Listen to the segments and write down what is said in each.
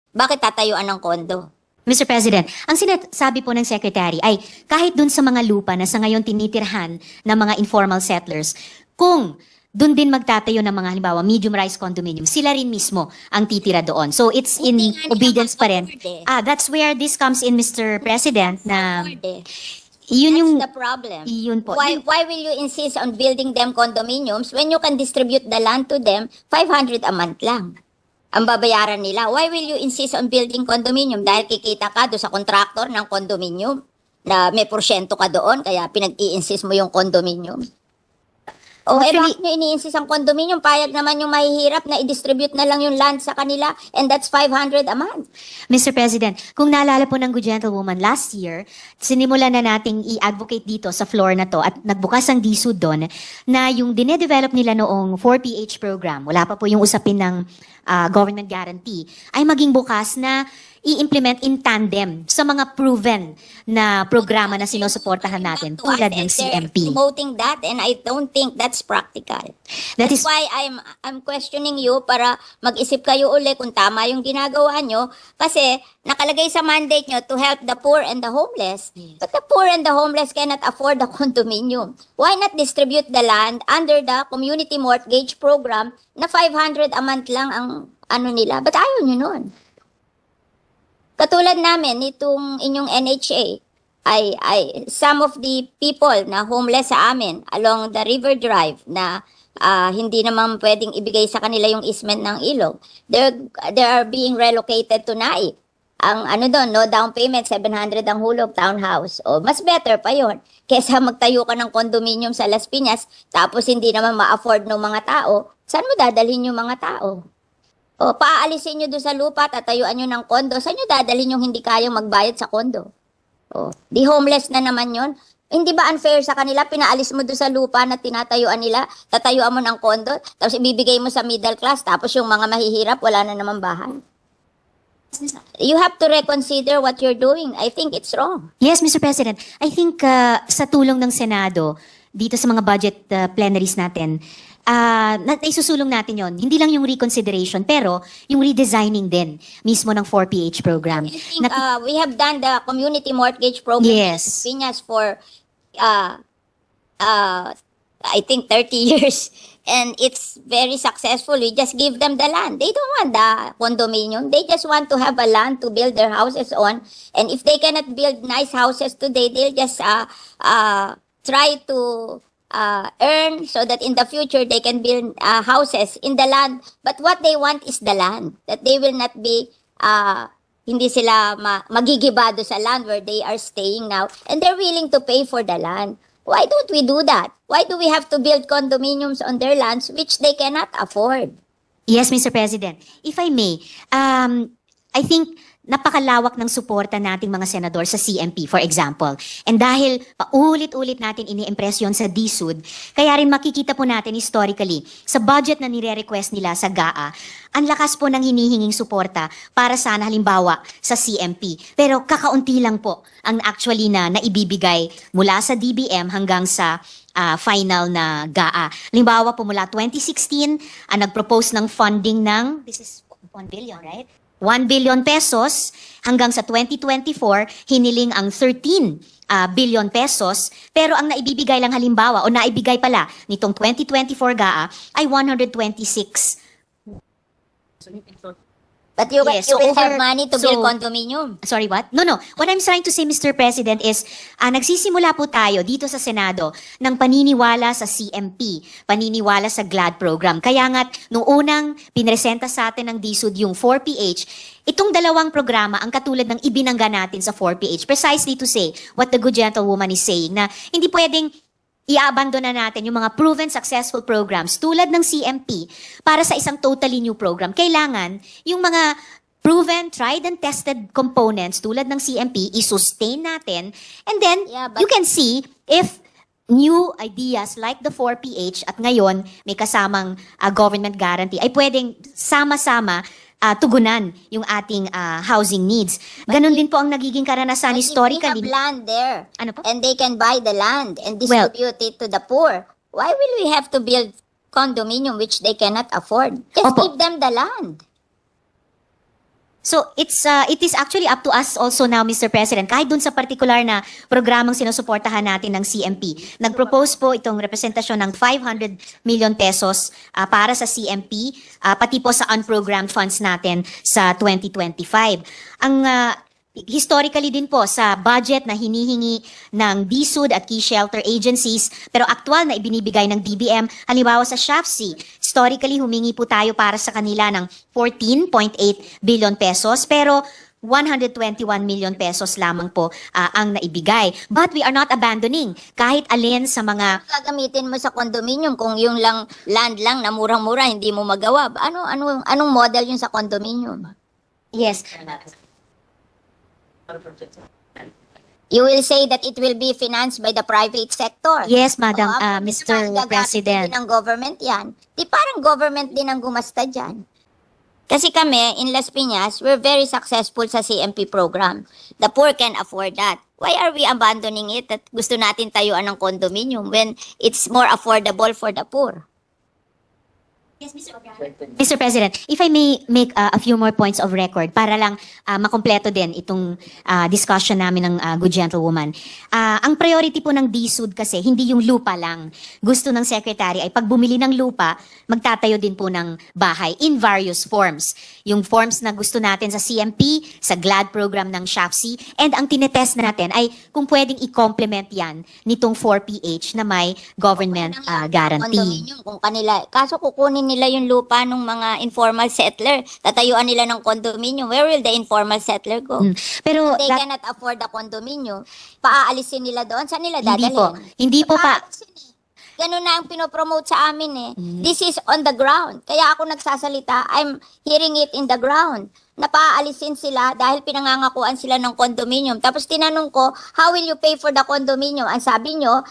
Bakit tatayuan ng kondo? Mr. President, ang sinasabi po ng Secretary ay kahit dun sa mga lupa na sa ngayon tinitirhan ng mga informal settlers, kung dun din magtatayo ng mga halimbawa medium-rise condominium, sila rin mismo ang titira doon. So it's in Hindi nga nila obedience pa rin. ma-afford eh. That's where this comes in, Mr. President, na Afford eh. yun yung That's the problem. yun po. Why will you insist on building them condominiums when you can distribute the land to them 500 a month lang? Ang babayaran nila. Why will you insist on building condominium? Dahil kikita ka doon sa contractor ng condominium na may porsyento ka doon, kaya pinag-i-insist mo yung condominium. O Actually, bakit nyo ini-insist ang condominium? Payag naman yung mahihirap na i-distribute na lang yung land sa kanila and that's 500 a month. Mr. President, kung naalala po ng good gentlewoman last year, sinimulan na nating i-advocate dito sa floor na to at nagbukas ang DSUD doon na yung dinedevelop nila noong 4PH program, wala pa po yung usapin ng government guarantee, ay maging bukas na i-implement in tandem sa mga proven na programa na sinusuportahan natin tulad ng CMP. Promoting that and I don't think that's practical. That That's is why I'm questioning you para mag-isip kayo uli kung tama yung ginagawa nyo kasi nakalagay sa mandate nyo to help the poor and the homeless. Yes. But the poor and the homeless cannot afford the condominium. Why not distribute the land under the community mortgage program na 500 a month lang ang ano nila? Ba't ayaw nyo nun? Katulad namin, itong inyong NHA, ay some of the people na homeless sa amin along the River Drive na hindi naman pwedeng ibigay sa kanila yung easement ng ilog. They are being relocated to Naik. Ang ano doon, no down payment, 700 ang hulog, townhouse. O, mas better pa yon kesa magtayo ka ng condominium sa Las Piñas, tapos hindi naman ma-afford ng mga tao. Saan mo dadalhin yung mga tao? O, paaalisin nyo doon sa lupa at tatayuan nyo ng kondo. Saan nyo dadalhin yung hindi kayang magbayad sa kondo? O, di homeless na naman yon. Hindi ba unfair sa kanila? Pinaalis mo doon sa lupa na tinatayuan nila, tatayuan mo ng kondo, tapos ibibigay mo sa middle class, tapos yung mga mahihirap, wala na naman bahay. You have to reconsider what you're doing. I think it's wrong. Yes, Mr. President. I think sa tulong ng Senado, dito sa mga budget plenaries natin, isusulong natin yon. Hindi lang yung reconsideration, pero yung redesigning din mismo ng 4PH program. I think we have done the community mortgage program Yes. in Piñas for, I think, 30 years. And it's very successful. We just give them the land. They don't want the condominium. They just want to have a land to build their houses on. And if they cannot build nice houses today, they'll just try to earn so that in the future they can build houses in the land. But what they want is the land. That they will not be, hindi sila magigibado sa land where they are staying now. And they're willing to pay for the land. Why don't we do that? Why do we have to build condominiums on their lands which they cannot afford? Yes, Mr. President. If I may, I think napakalawak ng suporta nating mga senador sa CMP, for example. And dahil paulit-ulit natin ini-impress yun sa DSUD, kaya rin makikita po natin historically, sa budget na nire-request nila sa GAA, ang lakas po ng hinihinging suporta para sana halimbawa sa CMP. Pero kakaunti lang po ang actually na naibibigay mula sa DBM hanggang sa final na GAA. Halimbawa po mula 2016, nag-propose ng funding ng, this is 1 billion, right? 1 billion pesos hanggang sa 2024, hiniling ang 13 billion pesos. Pero ang naibibigay lang halimbawa o naibigay pala nitong 2024 GAA ay 126. But you, Yes, you so will over- have money to build so- condominium. Sorry, what? No. What I'm trying to say, Mr. President, is nagsisimula po tayo dito sa Senado ng paniniwala sa CMP, paniniwala sa GLAD program. Kaya nga, nung unang pinresenta sa atin ng DSUD yung 4PH, itong dalawang programa ang katulad ng ibinangga natin sa 4PH, precisely to say what the good gentlewoman is saying, na hindi pwedeng i-abandon na natin yung mga proven successful programs tulad ng CMP para sa isang totally new program. Kailangan yung mga proven, tried and tested components tulad ng CMP, i-sustain natin, and then Yeah, but- you can see if new ideas like the 4PH at ngayon may kasamang government guarantee ay pwedeng sama-sama tugunan yung ating housing needs. Ganon din po ang nagiging karanasan But historically. if we have land there, Ano po? and they can buy the land and Well- distribute it to the poor, why will we have to build condominium which they cannot afford? Just Opo. give them the land. So it is actually up to us also now, Mr. President, kahit dun sa particular na programang sinusuportahan natin ng CMP. Nag-propose po itong representasyon ng 500 million pesos para sa CMP, pati po sa unprogrammed funds natin sa 2025. Ang historically din po sa budget na hinihingi ng DSUD at key shelter agencies pero aktual na ibinibigay ng DBM, halimbawa sa SHAFC, historically humingi po tayo para sa kanila ng 14.8 billion pesos pero 121 million pesos lamang po ang naibigay. But we are not abandoning kahit alin sa mga Gagamitin mo sa condominium kung yung lang land lang na murang-mura hindi mo magawa. Anong model yun sa condominium? yes. You will say that it will be financed by the private sector. Yes, Madam Mr. Mr. President. Ng government yan. Di parang government din ang gumasta dyan. Kasi kami, in Las Piñas, we're very successful sa CMP program. The poor can afford that. Why are we abandoning it at gusto natin tayuan ng condominium when it's more affordable for the poor? Yes, Mr. President, if I may make a few more points of record para lang makompleto din itong discussion namin ng good gentlewoman. Ang priority po ng DSUD kasi hindi yung lupa lang. Gusto ng Secretary ay pag bumili ng lupa, magtatayo din po ng bahay in various forms. Yung forms na gusto natin sa CMP, sa GLAD program ng SHAFC, and ang tinetest natin ay kung pwedeng i-complement yan nitong 4PH na may government guarantee. Condominium kung kanila. Kaso kukunin nila yung lupa ng mga informal settler. Tatayuan nila ng condominium. Where will the informal settler go? Pero They cannot afford the condominium. Paaalisin nila doon. Saan nila hindi dadalhin? po. Hindi po pa. Paaalisin eh. Ganun na ang pinopromote sa amin eh. This is on the ground. Kaya ako nagsasalita, I'm hearing it in the ground. Napaalisin sila dahil pinangangakuan sila ng condominium. Tapos tinanong ko, how will you pay for the condominium? Ang sabi nyo,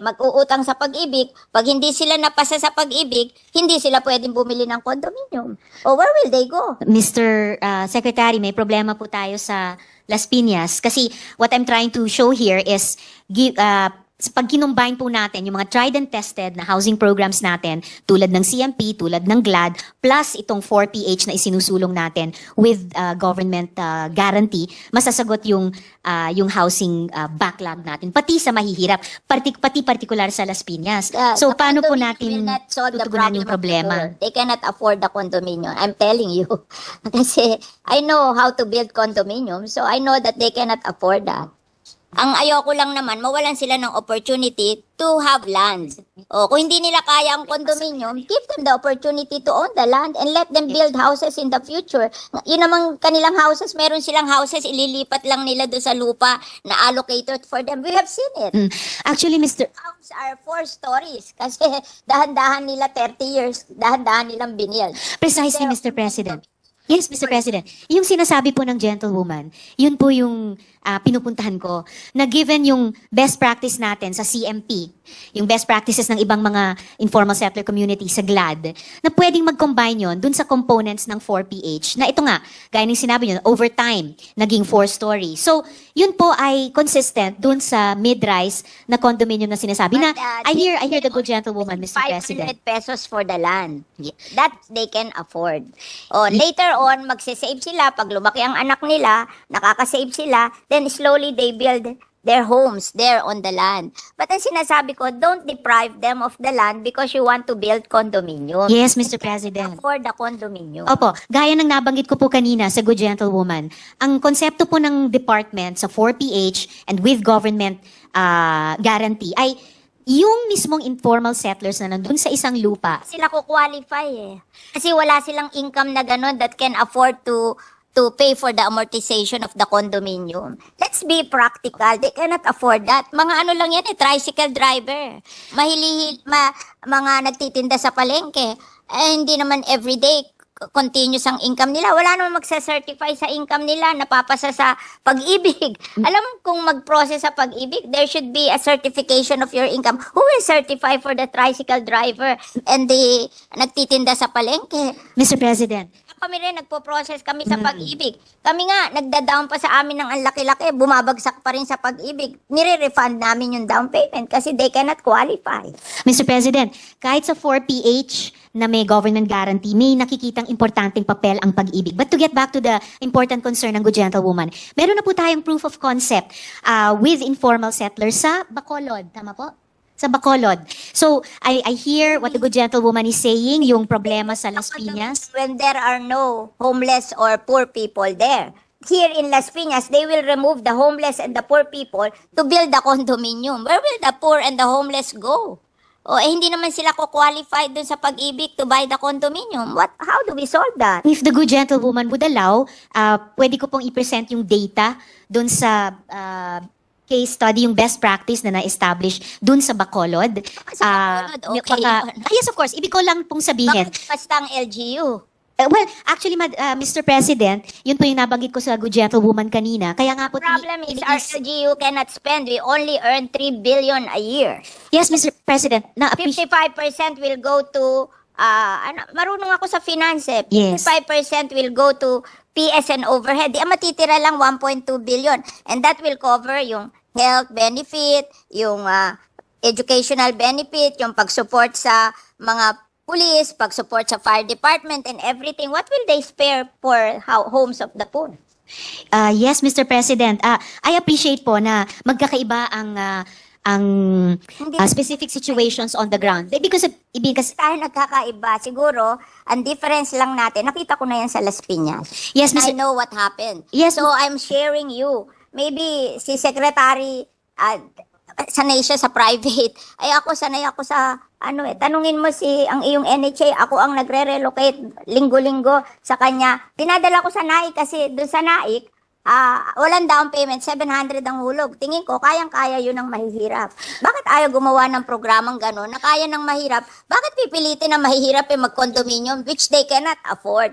mag-uutang sa Pag-ibig. Pag hindi sila napasa sa Pag-ibig, hindi sila pwedeng bumili ng condominium. O where will they go? Mr. Secretary, may problema po tayo sa Las Piñas kasi what I'm trying to show here is pag kinumbine po natin yung mga tried and tested na housing programs natin tulad ng CMP, tulad ng GLAD, plus itong 4PH na isinusulong natin with government guarantee, masasagot yung housing backlog natin, pati sa mahihirap, pati particular sa Las Piñas. So, The paano po condominium will natin not solve the tutugunan yung problem of the problema? poor. They cannot afford the condominium. I'm telling you. Kasi I know how to build condominium, so I know that they cannot afford that. Ang ayoko lang naman, mawalan sila ng opportunity to have land. O, kung hindi nila kaya ang condominium, give them the opportunity to own the land and let them build houses in the future. Yun namang kanilang houses, meron silang houses, ililipat lang nila doon sa lupa na allocated for them. We have seen it. Actually, Mr. Homes are 4 stories kasi dahan-dahan nila 30 years, dahan-dahan nilang binild. Precisely, Mr. President. Yes, Mr. President. Yung sinasabi po ng gentlewoman, yun po yung pinupuntahan ko, na given yung best practice natin sa CMP, yung best practices ng ibang mga informal settler community sa GLAD, na pwedeng mag-combine yun dun sa components ng 4PH, na ito nga, gaya ng sinabi nyo, over time, naging 4-story. So, yun po ay consistent dun sa mid-rise na condominium na sinasabi na, I hear the good gentlewoman, Mr. President. 500 pesos for the land. That they can afford. O, later on, magsisave sila. Pag lumaki ang anak nila, nakakasave sila, then slowly they build their homes there on the land. But ang sinasabi ko, don't deprive them of the land because you want to build condominium. Yes, Mr. President. For the condominium. Opo, gaya ng nabanggit ko po kanina sa good gentlewoman, ang konsepto po ng department sa 4PH and with government guarantee ay yung mismong informal settlers na nandun sa isang lupa. Sila ko qualify eh. Kasi wala silang income na ganun that can afford to pay for the amortization of the condominium. Let's be practical. They cannot afford that. Mga ano lang yan eh, tricycle driver. Mga nagtitinda sa palengke. Hindi naman everyday continuous ang income nila. Wala naman magsa-certify sa income nila, napapasa sa Pag-ibig. Alam mo, kung mag-process sa Pag-ibig, there should be a certification of your income. Who will certify for the tricycle driver and the nagtitinda sa palengke? Mr. President, kami rin, nagpo-process kami sa pag-ibig. Kami nga, nagda-down pa sa amin ng ang laki-laki, bumabagsak pa rin sa pag-ibig. Nire-refund namin yung down payment kasi they cannot qualify. Mr. President, kahit sa 4PH na may government guarantee, may nakikitang importanteng papel ang pag-ibig. But to get back to the important concern ng good gentlewoman, meron na po tayong proof of concept with informal settlers sa Bacolod. Tama po? Sa Bacolod. So, I hear what the good gentlewoman is saying, yung problema sa Las Piñas. When there are no homeless or poor people there. Here in Las Piñas, they will remove the homeless and the poor people to build the condominium. Where will the poor and the homeless go? O hindi naman sila ko-qualify dun sa pag-ibig to buy the condominium. How do we solve that? If the good gentlewoman would allow, pwede ko pong i-present yung data dun sa case study, yung best practice na na-establish dun sa Bacolod. Sa Bacolod, okay. Yes, of course. Ibig ko lang pong sabihin. Bakit basta ang LGU? Well, actually, Mr. President, yun po yung nabanggit ko sa good gentlewoman kanina. Kaya nga po... Problem is our LGU cannot spend. We only earn 3 billion a year. Yes, Mr. President. 55% will go to, marunong ako sa finance eh. Yes. 55% will go to PS and overhead. Di matitira lang 1.2 billion. And that will cover yung health benefit, yung educational benefit, yung pag-support sa mga police, pag-support sa fire department and everything. What will they spare for homes of the poor? Yes, Mr. President. I appreciate po na magkakaiba ang specific situations on the ground. Because Tayo nagkakaiba. Siguro, ang difference lang natin, nakita ko na yan sa Las Piñas. yes, I Mr. know what happened. Yes, So, I'm sharing you. Maybe si Secretary, sanay siya sa private. Ay ako, sanay ako sa, tanungin mo ang iyong NHA, ako ang nagre-relocate linggo-linggo sa kanya. Dinadala ko sa NAIC kasi doon sa NAIC, walang down payment, 700 ang hulog. Tingin ko, kayang-kaya yun ang mahihirap. Bakit ayaw gumawa ng programang gano'n na kaya ng mahirap? Bakit pipilitin ng mahihirap mag-condominium which they cannot afford?